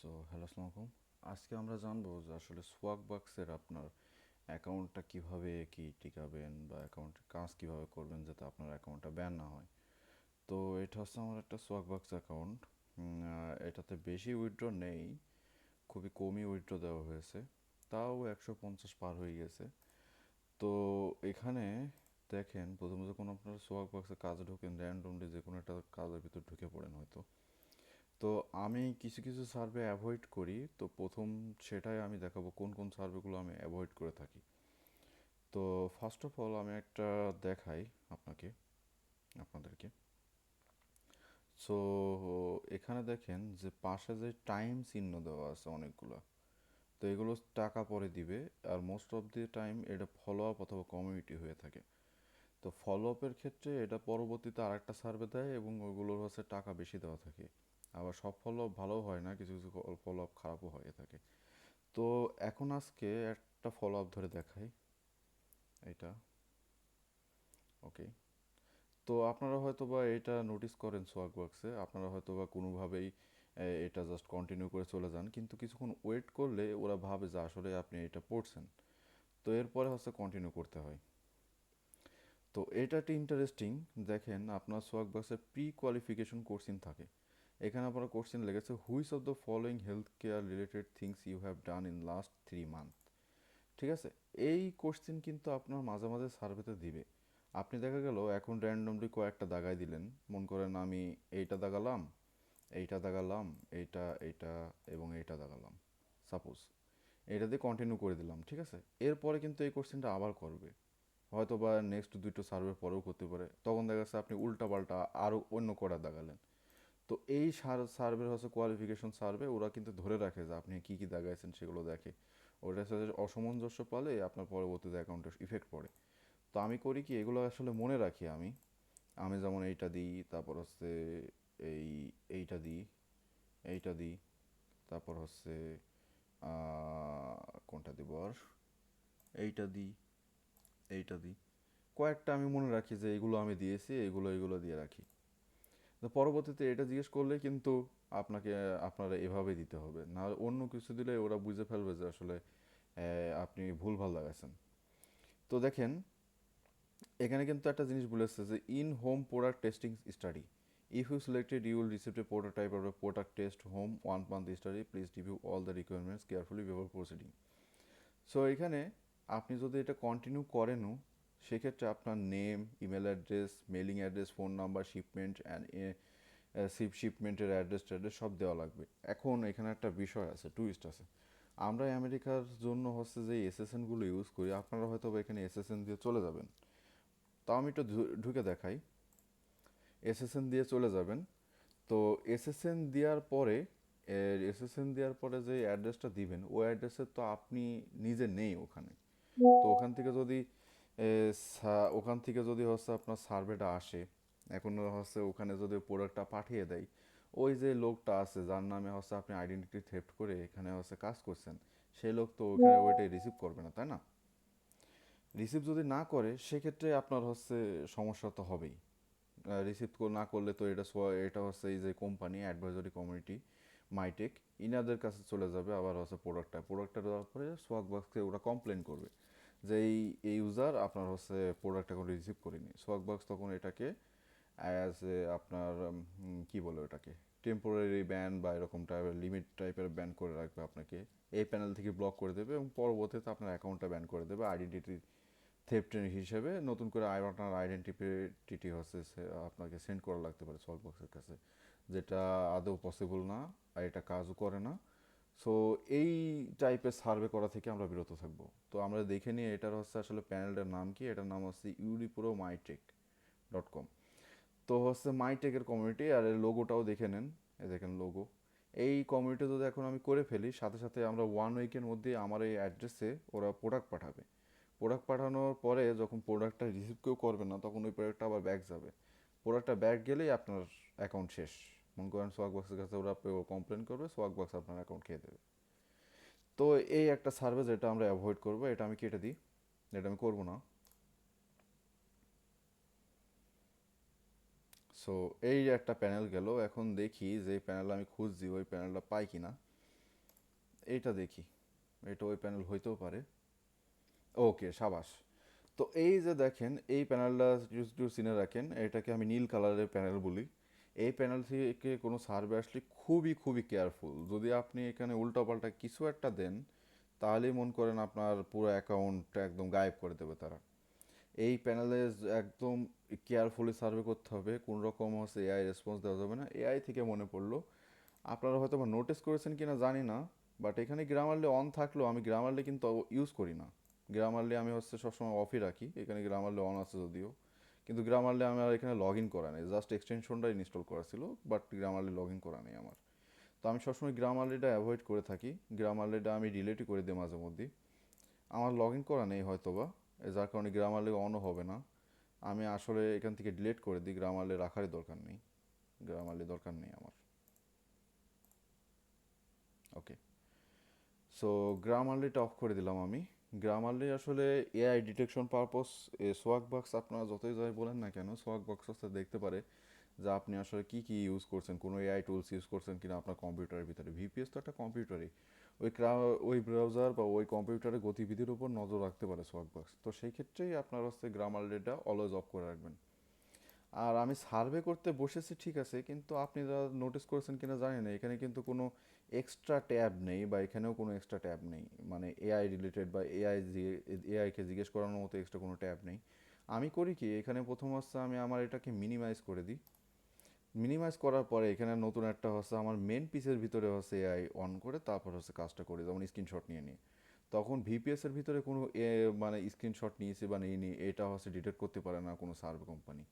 Hello আসসালামু আলাইকুম। আজকে আমরা জানবো যে আসলে সোয়াগ বাক্সের আপনার অ্যাকাউন্টটা কিভাবে কি টিকাবেন বা অ্যাকাউন্টের কাজ কিভাবে করবেন যাতে আপনার অ্যাকাউন্টটা ব্যান না হয়। তো এটা হচ্ছে আমার একটা সোয়াগ বাক্স অ্যাকাউন্ট। এটাতে বেশি উইথড্র নেই, খুবই কমই উইথড্র দেওয়া হয়েছে, তাও 150 পার হয়ে গেছে। তো এখানে দেখেন, প্রথমে যখন আপনার সোয়াগ বাক্সে কাজে ঢোকেন র্যান্ডমলি যে কোনো একটা কাজের ভিতর ঢুকে পড়েন হয়তো। তো আমি কিছু কিছু সার্ভে অ্যাভয়েড করি। তো প্রথম সেটাই আমি দেখাবো কোন কোন সার্ভেগুলো আমি অ্যাভয়েড করে থাকি। তো ফার্স্ট অফ অল আমি একটা দেখাই আপনাকে আপনাদেরকে। সো এখানে দেখেন যে পাশে যে টাইম চিহ্ন দেওয়া আছে অনেকগুলো, তো এগুলো টাকা পরে দিবে। আর মোস্ট অফ দি টাইম এটা ফলো আপ অথবা কমিউনিটি হয়ে থাকে। তো ফলো আপের ক্ষেত্রে এটা পরবর্তীতে আরেকটা সার্ভে দেয় এবং ওইগুলোর হচ্ছে টাকা বেশি দেওয়া থাকে। আবার সব ফলো আপ ভালো হয় না, কিছু কিছু ফলো আপ খারাপও হয়ে থাকে। তো এখন আজকে একটা ফলো আপ ধরে দেখাই, এটা ওকে। তো আপনারা হয়তো বা এটা নোটিস করেন সোয়াগ বক্সে, আপনারা হয়তো বা কোনোভাবেই এটা জাস্ট কন্টিনিউ করে চলে যান, কিন্তু কিছুক্ষণ ওয়েট করলে ওরা ভাবে যে আসলে আপনি এটা পড়ছেন। তো এরপরে হচ্ছে কন্টিনিউ করতে হয়। তো এটা একটা ইন্টারেস্টিং। দেখেন আপনার সোয়াগ বক্সে প্রি কোয়ালিফিকেশন কোশ্চিন থাকে। এখানে আপনার কোশ্চিন লেগেছে which of the following health care related things you have done in last 3 month. ঠিক আছে, এই কোশ্চেন কিন্তু আপনার মাঝে মাঝে সার্ভেতে দিবে। আপনি দেখা গেল এখন র্যান্ডমলি কয়েকটা দাগাই দিলেন, মন করেন আমি এইটা দাগালাম, এইটা দাগালাম, এইটা এইটা এবং এইটা দাগালাম, সাপোজ এটা দিয়ে কন্টিনিউ করে দিলাম। ঠিক আছে, এরপরে কিন্তু এই কোশ্চেনটা আবার করবে, হয়তো বা নেক্সট দুটো সার্ভে পরেও করতে পারে। তখন দেখা যাচ্ছে আপনি উল্টা পাল্টা আরও অন্য কটা দাগালেন। তো এই সার্ভের হচ্ছে কোয়ালিফিকেশন সার্ভে, ওরা কিন্তু ধরে রাখে যে আপনি কী কী দাগাইছেন সেগুলো দেখে। ওটার সাথে অসামঞ্জস্য পালে আপনার পরবর্তীতে অ্যাকাউন্টে ইফেক্ট পড়ে। তো আমি করি কি, এগুলো আসলে মনে রাখি আমি। আমি যেমন এইটা দিই, তারপর হচ্ছে এই এইটা দিই, এইটা দিই, তারপর হচ্ছে কোনটা দিব আর, এইটা দিই, এইটা দিই, কয়েকটা আমি মনে রাখি যে এগুলো আমি দিয়েছি, এগুলো এগুলো দিয়ে রাখি। তো পরবর্তীতে এটা জিজ্ঞেস করলে কিন্তু আপনাকে আপনারা এভাবে দিতে হবে, না অন্য কিছু দিলে ওরা বুঝে ফেলবে যে আসলে আপনি ভুলভাল লাগাইছেন। তো দেখেন, এখানে কিন্তু একটা জিনিস বলেছে যে in home product testing study, if you selected you will receive a prototype of a product test home 1 month study, please review all the requirements carefully before proceeding. So এখানে আপনি যদি এটা কন্টিনিউ করেনও, সেক্ষেত্রে আপনার name, email address, mailing address, phone number, shipment and শিপমেন্টের address ট্যাড্রেস সব দেওয়া লাগবে। এখন এখানে একটা বিষয় আছে, টুইস্ট আছে। আমরা আমেরিকার জন্য হচ্ছে যে এসএসএনগুলো ইউজ করি, আপনারা হয়তো এখানে এসএসএন দিয়ে চলে যাবেন। তাও আমি একটু ঢুকে দেখাই। এসএসএন দিয়ে চলে যাবেন। তো এসএসএন দেওয়ার পরে, এসএসএন দেওয়ার পরে যে অ্যাড্রেসটা দিবেন, ওই অ্যাড্রেসে তো আপনি নিজে নেই ওখানে। তো ওখান থেকে যদি ওখান থেকে যদি হচ্ছে আপনার সার্ভেটা আসে, এখন হচ্ছে ওখানে যদি প্রোডাক্টটা পাঠিয়ে দেয়, ওই যে লোকটা আছে যার নামে হচ্ছে আপনি আইডেন্টিটি থেফট করে এখানে হচ্ছে কাজ করছেন, সেই লোক তো ওখানে ওইটাই রিসিভ করবে না, তাই না? রিসিভ যদি না করে সেক্ষেত্রে আপনার হচ্ছে সমস্যা তো হবেই। রিসিভ না করলে তো এটা হচ্ছে এই যে কোম্পানি অ্যাডভাইজরি কমিউনিটি মাইটেক, ইনাদের কাছে চলে যাবে। আবার হচ্ছে প্রোডাক্টটা দেওয়ার পরে সোয়াগ বক্সকে ওরা কমপ্লেন করবে যে এই ইউজার আপনার হচ্ছে প্রোডাক্ট এখন রিসিভ করেনি। সোয়াগ বক্স তখন এটাকে অ্যাজ এ আপনার কী বলে ওটাকে, টেম্পোরারি ব্যান বা এরকম টাইপের লিমিট টাইপের ব্যান করে রাখবে আপনাকে। এই প্যানেল থেকে ব্লক করে দেবে এবং পরবর্তীতে আপনার অ্যাকাউন্টটা ব্যান করে দেবে আইডেন্টিটি থেফটের হিসেবে। নতুন করে আপনার আইডেন্টিটি হচ্ছে আপনাকে সেন্ড করা লাগতে পারে সল্ট বক্সের কাছে, যেটা আদৌ পসিবল না, আর এটা কাজও করে না। সো এই টাইপের সার্ভে করা থেকে আমরা বিরত থাকবো। তো আমরা দেখে নিই এটার হচ্ছে আসলে প্যানেলটার নাম কি। এটার নাম হচ্ছে UDProMyTech.com। তো হচ্ছে মাইটেকের কমিউনিটি, আর এর লোগোটাও দেখে নেন, এ দেখেন লোগো। এই কমিউনিটি যদি এখন আমি করে ফেলি, সাথে সাথে আমরা 1 উইকের মধ্যে আমার এই অ্যাড্রেসে ওরা প্রোডাক্ট পাঠাবে। প্রোডাক্ট পাঠানোর পরে যখন প্রোডাক্টটা রিসিভ কেউ করবে না, তখন ওই প্রোডাক্টটা আবার ব্যাক যাবে। প্রোডাক্টটা ব্যাক গেলেই আপনার অ্যাকাউন্ট শেষ। মনে করেন সোয়াগ বক্সের কাছে ওরা কমপ্লেন করবে, সোয়াগ বক্স আপনার অ্যাকাউন্ট খেয়ে দেবে। তো এই একটা সার্ভিস, এটা আমরা অ্যাভয়েড করবো। এটা আমি কেটে দিই, এটা আমি করবো না। সো এই একটা প্যানেল গেল। এখন দেখি যে প্যানেল আমি খুঁজছি ওই প্যানেলটা পাই কিনা। এইটা দেখি, এটা ওই প্যানেল হইতেও পারে। ওকে, সাবাস। তো এই যে দেখেন, এই প্যানেলটা একটু চিনে রাখেন, এটাকে আমি নীল কালারের প্যানেল বলি। এই প্যানেল থেকে কোনো সার্ভে আসলে খুবই খুবই কেয়ারফুল। যদি আপনি এখানে উল্টাপাল্টা কিছু একটা দেন, তাহলেই মনে করেন আপনার পুরো অ্যাকাউন্টটা একদম গায়েব করে দেবে তারা। এই প্যানেলে একদম কেয়ারফুলি সার্ভে করতে হবে, কোন রকম হচ্ছে এআই রেসপন্স দেওয়া যাবে না। এআই থেকে মনে পড়লো, আপনারা হয়তো বা নোটিস করেছেন কিনা জানি না, বাট এখানে গ্রামারলি অন থাকলেও আমি গ্রামারলি কিন্তু ইউজ করি না। গ্রামারলি আমি হচ্ছে সবসময় অফই রাখি, এখানে গ্রামারলি অন আছে যদিও, কিন্তু গ্রামারলি আমার এখানে লগ ইন করা নেই, জাস্ট এক্সটেনশনটাই ইনস্টল করা ছিল, বাট গ্রামারলি লগ ইন করা নেই আমার। তো আমি সবসময় গ্রামারলিটা অ্যাভয়েড করে থাকি, গ্রামারলিটা আমি ডিলিটই করে দিই মাঝে মধ্যে। আমার লগ ইন করা নেই হয়তো বা, যার কারণে গ্রামারলি অনও হবে না। আমি আসলে এখান থেকে ডিলিট করে দিই, গ্রামারলি রাখারই দরকার নেই, গ্রামারলি দরকার নেই আমার। ওকে, সো গ্রামারলিটা অফ করে দিলাম আমি। গ্রামারলি আসলে এআই ডিটেকশন পারপস, সোয়াক বক্স আপনারা যতই যাই বলেন না কেন, সোয়াক বক্স হচ্ছে দেখতে পারে যে আপনি আসলে কী কী ইউজ করছেন, কোনো এআই টুলস ইউজ করছেন কিনা আপনার কম্পিউটারের ভিতরে। ভিপিএস তো একটা কম্পিউটারই, ওই ব্রাউজার বা ওই কম্পিউটারের গতিবিধির উপর নজর রাখতে পারে সোয়াক বক্স। তো সেই ক্ষেত্রেই আপনার হচ্ছে গ্রামারলিটা অলওয়েজ অফ করে রাখবেন। আর আমি সার্ভে করতে বসেছি ঠিক আছে, কিন্তু আপনি যা নোটিস করেছেন কিনা জানি না, এখানে কিন্তু কোনো এক্সট্রা ট্যাব নেই, বা এখানেও কোনো এক্সট্রা ট্যাব নেই, মানে এআই রিলেটেড বা এআইকে জিজ্ঞেস করানোর মতো এক্সট্রা কোনো ট্যাব নেই। আমি করি কি, এখানে প্রথম হচ্ছে আমি আমার এটাকে মিনিমাইজ করে দিই। মিনিমাইজ করার পরে এখানে নতুন একটা হচ্ছে আমার মেন পিসের ভিতরে হচ্ছে এআই অন করে তারপর হচ্ছে কাজটা করি, যেমন স্ক্রিনশট নিয়ে নিই। তখন ভিপিএস এর ভিতরে কোনো মানে স্ক্রিনশট নিয়েছি বা নিইনি এটা হচ্ছে ডিটেক্ট করতে পারে না কোনো সার্ভে কোম্পানি।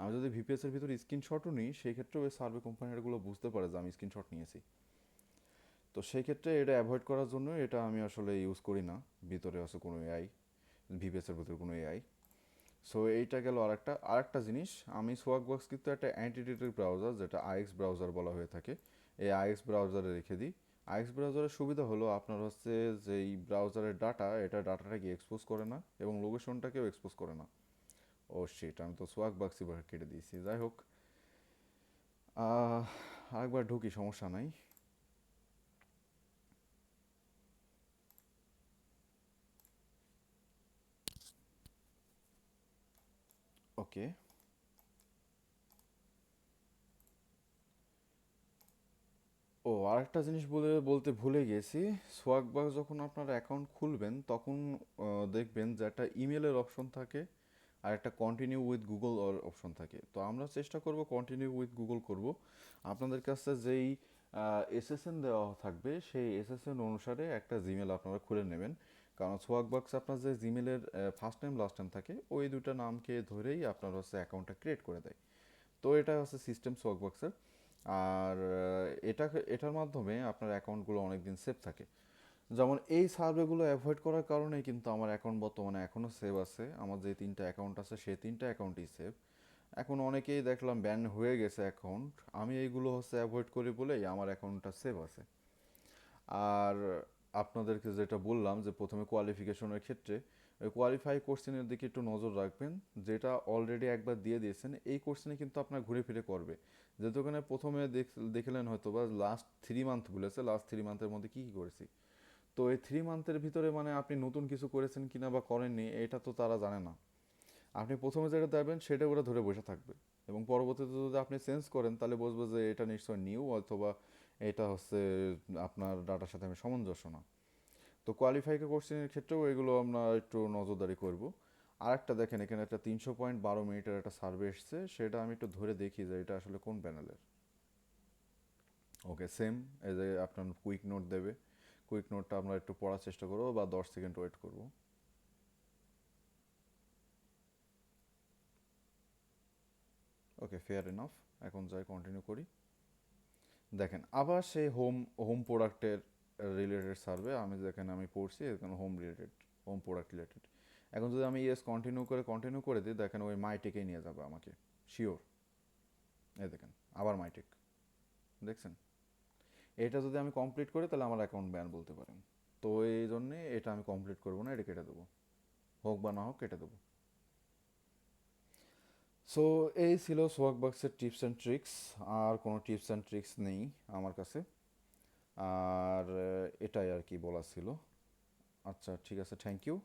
আমি যদি ভিপিএস এর ভিতরে স্ক্রিনশটও নিই, সেই ক্ষেত্রে ওই সার্ভে কোম্পানিগুলো বুঝতে পারে যে আমি স্ক্রিনশট নিয়েছি। তো সেই ক্ষেত্রে এটা অ্যাভয়েড করার জন্য এটা আমি আসলে ইউজ করি না ভিতরে আছে কোনো এআই, ভিপিএস এর ভিতরে কোনো এআই। সো এইটা গেল আরেকটা জিনিস। আমি সোয়াক বক্স কিন্তু একটা অ্যান্টিডেটেড ব্রাউজার, যেটা আইএক্স ব্রাউজার বলা হয়ে থাকে, এই আইএক্স ব্রাউজারে রেখে দিই। আইএক্স ব্রাউজারের সুবিধা হলো আপনার হচ্ছে যে এই ব্রাউজারের ডাটাটাকে এক্সপোজ করে না এবং লোকেশনটাকেও এক্সপোজ করে না। ও শিট, আমি তো সোয়াক বক্সই কেটে দিয়েছি। যাই হোক, আরেকবার ঢুকি, সমস্যা নাই। ওকে। ও, আরেকটা জিনিস বলতে ভুলে গেছি। সোয়াগবাস যখন আপনার অ্যাকাউন্ট খুলবেন তখন দেখবেন যে একটা ইমেলের অপশন থাকে আর একটা কন্টিনিউ উইথ গুগল অপশন থাকে। তো আমরা চেষ্টা করব কন্টিনিউ উইথ গুগল করব। আপনাদের কাছে যেই এসএসএন দেওয়া থাকবে সেই এসএসএন অনুসারে একটা জিমেল আপনারা খুলে নেবেন, কারণ সোয়াগবাক্স আপনার যে জিমেলের ফার্স্ট নেম লাস্ট নেম থাকে ওই দুটো নামকে ধরেই আপনার হচ্ছে অ্যাকাউন্টটা ক্রিয়েট করে দেয়। তো এটা হচ্ছে সিস্টেম সোয়াগবক্সের। আর এটার মাধ্যমে আপনার অ্যাকাউন্টগুলো অনেক দিন সেভ থাকে। যেমন এই সার্ভেগুলো অ্যাভয়েড করার কারণেই কিন্তু আমার অ্যাকাউন্ট বর্তমানে এখনও সেভ আছে। আমার যে 3টা অ্যাকাউন্ট আছে সেই 3টা অ্যাকাউন্টই সেভ। এখন অনেকেই দেখলাম ব্যান হয়ে গেছে অ্যাকাউন্ট, আমি এইগুলো হচ্ছে অ্যাভয়েড করি বলেই আমার অ্যাকাউন্টটা সেভ আছে। আর আপনাদেরকে যেটা বললাম যে প্রথমে কোয়ালিফিকেশনের ক্ষেত্রে, ওই কোয়ালিফাই কোশ্চেনের দিকে একটু নজর রাখবেন। যেটা অলরেডি একবার দিয়ে দিয়েছেন এই কোশ্চেনে কিন্তু আপনার ঘুরে ফিরে করবে। যেহেতু ওখানে প্রথমে দেখলেন হয়তো বা লাস্ট 3 মান্থ বলেছে, লাস্ট 3 মান্থের মধ্যে কী কী করেছি। তো এই 3 মান্থের ভিতরে মানে আপনি নতুন কিছু করেছেন কিনা বা করেননি এটা তো তারা জানে না। আপনি প্রথমে যেটা দেবেন সেটা ওরা ধরে বসে থাকবে, এবং পরবর্তীতে যদি আপনি চেঞ্জ করেন তাহলে বুঝবে যে এটা নিশ্চয় নিউ, অথবা এটা হচ্ছে আপনার ডাটার সাথে আমি সামঞ্জস্য না। তো কোয়ালিফাই কোশ্চেনের ক্ষেত্রেও এগুলো আমরা একটু নজরদারি করব। আর একটা দেখেন, এখানে একটা 300.12 মিনিটের একটা সার্ভে এসছে, সেটা আমি একটু ধরে দেখি যে এটা আসলে কোন প্যানেলের। ওকে, সেম। এই যে আপনার কুইক নোট দেবে, কুইক নোটটা আমরা একটু পড়ার চেষ্টা করবো বা 10 সেকেন্ড ওয়েট করবো। ওকে, ফেয়ার এনাফ। এখন যাই কন্টিনিউ করি। দেখেন আবার সেই হোম হোম প্রোডাক্টের রিলেটেড সার্ভে, আমি যেখানে আমি পড়ছি এখানে হোম প্রোডাক্ট রিলেটেড। এখন যদি আমি ইয়েস কন্টিনিউ করে দিই, দেখেন ওই মাইটেকেই নিয়ে যাবে আমাকে, শিওর। এই দেখেন, আবার মাইটেক, দেখছেন? এটা যদি আমি কমপ্লিট করি তাহলে আমার অ্যাকাউন্ট ব্যান বলতে পারেন। তো এই জন্যে এটা আমি কমপ্লিট করবো না, এটা কেটে দেবো, হোক বা না হোক কেটে দেবো। সো এই ছিল সোয়াকবক্সের টিপস অ্যান্ড ট্রিক্স। আর কোনো টিপস অ্যান্ড ট্রিক্স নেই আমার কাছে। আর এটাই আর কি বলা ছিল। আচ্ছা ঠিক আছে, থ্যাংক ইউ।